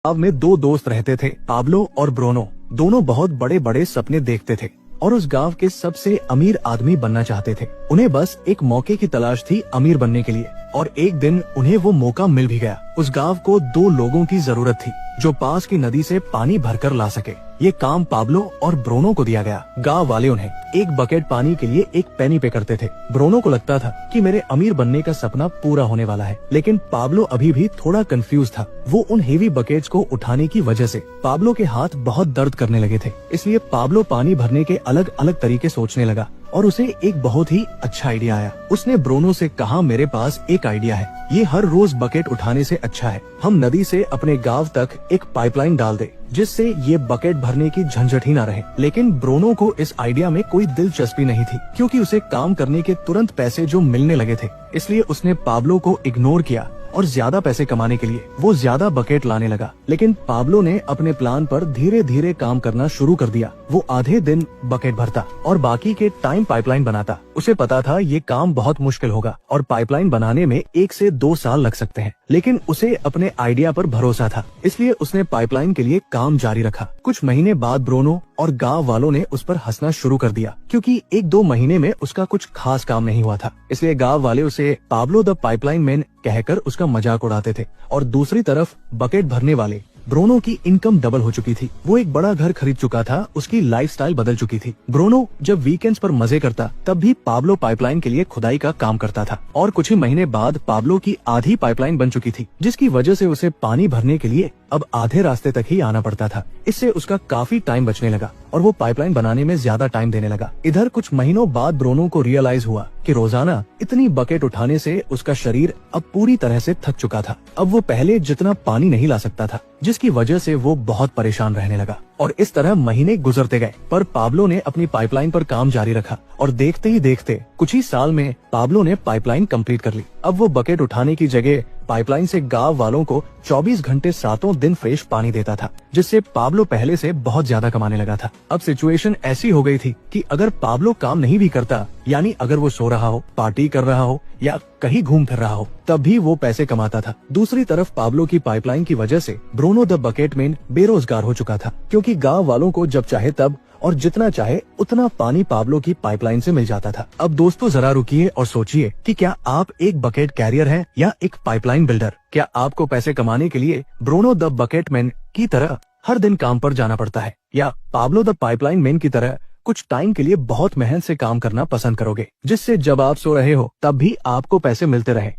गांव में दो दोस्त रहते थे, पाब्लो और ब्रूनो। दोनों बहुत बड़े बड़े सपने देखते थे और उस गांव के सबसे अमीर आदमी बनना चाहते थे। उन्हें बस एक मौके की तलाश थी अमीर बनने के लिए, और एक दिन उन्हें वो मौका मिल भी गया। उस गांव को दो लोगों की जरूरत थी जो पास की नदी से पानी भरकर ला सके। ये काम पाब्लो और ब्रूनो को दिया गया। गांव वाले उन्हें एक बकेट पानी के लिए एक पेनी पे करते थे। ब्रूनो को लगता था कि मेरे अमीर बनने का सपना पूरा होने वाला है, लेकिन पाब्लो अभी भी थोड़ा कंफ्यूज था। वो उन हेवी बकेट्स को उठाने की वजह से पाब्लो के हाथ बहुत दर्द करने लगे थे। इसलिए पाब्लो पानी भरने के अलग अलग तरीके सोचने लगा और उसे एक बहुत ही अच्छा आइडिया आया। उसने ब्रूनो से कहा, मेरे पास एक आइडिया है, ये हर रोज बकेट उठाने से अच्छा है हम नदी से अपने गांव तक एक पाइपलाइन डाल दे, जिससे ये बकेट भरने की झंझट ही ना रहे। लेकिन ब्रूनो को इस आइडिया में कोई दिलचस्पी नहीं थी, क्योंकि उसे काम करने के तुरंत पैसे जो मिलने लगे थे। इसलिए उसने पाब्लो को इग्नोर किया और ज्यादा पैसे कमाने के लिए वो ज्यादा बकेट लाने लगा। लेकिन पाब्लो ने अपने प्लान पर धीरे धीरे काम करना शुरू कर दिया। वो आधे दिन बकेट भरता और बाकी के टाइम पाइपलाइन बनाता। उसे पता था ये काम बहुत मुश्किल होगा और पाइपलाइन बनाने में 1 से 2 साल लग सकते हैं, लेकिन उसे अपने आइडिया पर भरोसा था, इसलिए उसने पाइपलाइन के लिए काम जारी रखा। कुछ महीने बाद ब्रूनो और गांव वालों ने उस पर हंसना शुरू कर दिया, क्योंकि 1-2 महीने में उसका कुछ खास काम नहीं हुआ था। इसलिए गांव वाले उसे पाब्लो द पाइपलाइन मैन कहकर उसका मजाक उड़ाते थे। और दूसरी तरफ बकेट भरने वाले ब्रूनो की इनकम डबल हो चुकी थी। वो एक बड़ा घर खरीद चुका था, उसकी लाइफस्टाइल बदल चुकी थी। ब्रूनो जब वीकेंड्स पर मजे करता तब भी पाब्लो पाइपलाइन के लिए खुदाई का काम करता था। और कुछ ही महीने बाद पाब्लो की आधी पाइपलाइन बन चुकी थी, जिसकी वजह से उसे पानी भरने के लिए अब आधे रास्ते तक ही आना पड़ता था। इससे उसका काफी टाइम बचने लगा और वो पाइपलाइन बनाने में ज्यादा टाइम देने लगा। इधर कुछ महीनों बाद ब्रूनो को रियलाइज हुआ कि रोजाना इतनी बकेट उठाने से उसका शरीर अब पूरी तरह से थक चुका था। अब वो पहले जितना पानी नहीं ला सकता था, जिसकी वजह से वो बहुत परेशान रहने लगा। और इस तरह महीने गुजरते गए, पर पाब्लो ने अपनी पाइपलाइन पर काम जारी रखा और देखते ही देखते कुछ ही साल में पाब्लो ने पाइपलाइन कंप्लीट कर ली। अब वो बकेट उठाने की जगह पाइपलाइन से गांव वालों को 24 घंटे 7 दिन फ्रेश पानी देता था, जिससे पाब्लो पहले से बहुत ज्यादा कमाने लगा था। अब सिचुएशन ऐसी हो गई थी कि अगर पाब्लो काम नहीं भी करता, यानी अगर वो सो रहा हो, पार्टी कर रहा हो या कहीं घूम फिर रहा हो, तब भी वो पैसे कमाता था। दूसरी तरफ पाब्लो की पाइपलाइन की वजह से ब्रूनो द बकेट मैन बेरोजगार हो चुका था, क्योंकि गांव वालों को जब चाहे तब और जितना चाहे उतना पानी पाब्लो की पाइपलाइन से मिल जाता था। अब दोस्तों जरा रुकिए और सोचिए कि क्या आप एक बकेट कैरियर हैं या एक पाइपलाइन बिल्डर? क्या आपको पैसे कमाने के लिए ब्रूनो द बकेट मैन की तरह हर दिन काम पर जाना पड़ता है, या पाब्लो द पाइपलाइन मैन की तरह कुछ टाइम के लिए बहुत मेहनत से काम करना पसंद करोगे, जिससे जब आप सो रहे हो तब भी आपको पैसे मिलते रहे?